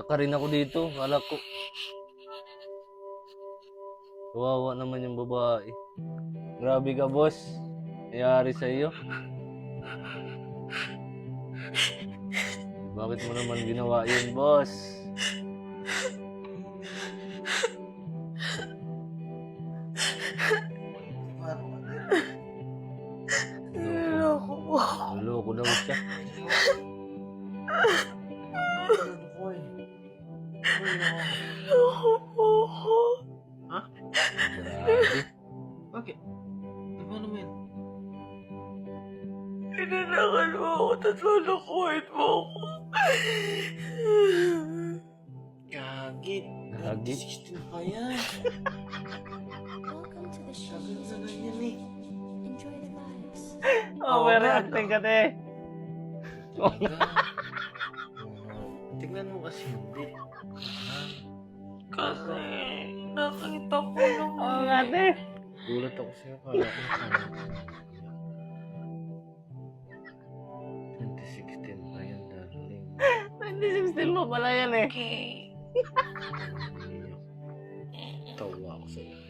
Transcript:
Saka rin ako dito. Kala ko. Kawawa naman yung babae. Grabe ka, boss. Nangyari sa iyo. Bakit mo naman ginawa yun, boss? Niloko mo. Naloko daw siya. Niloko mo ako. Grabe. Bakit? Paano mo yan? Inanakan mo ako, tapos lulukuhin mo ako. Gagit. Gagit? 16 pa yan. Welcome to the show. Gagit na ganyan eh. Enjoy the vibes. Overreacting ka, te. Talaga. Tignan mo kasi hindi. Kasi nakita ko nung... Oo nga, te. Gulat ako sa'yo. Kala ko 2016 pa yan, darling. 2016 mo pala yan eh. Okay. Tawa ako sa'yo.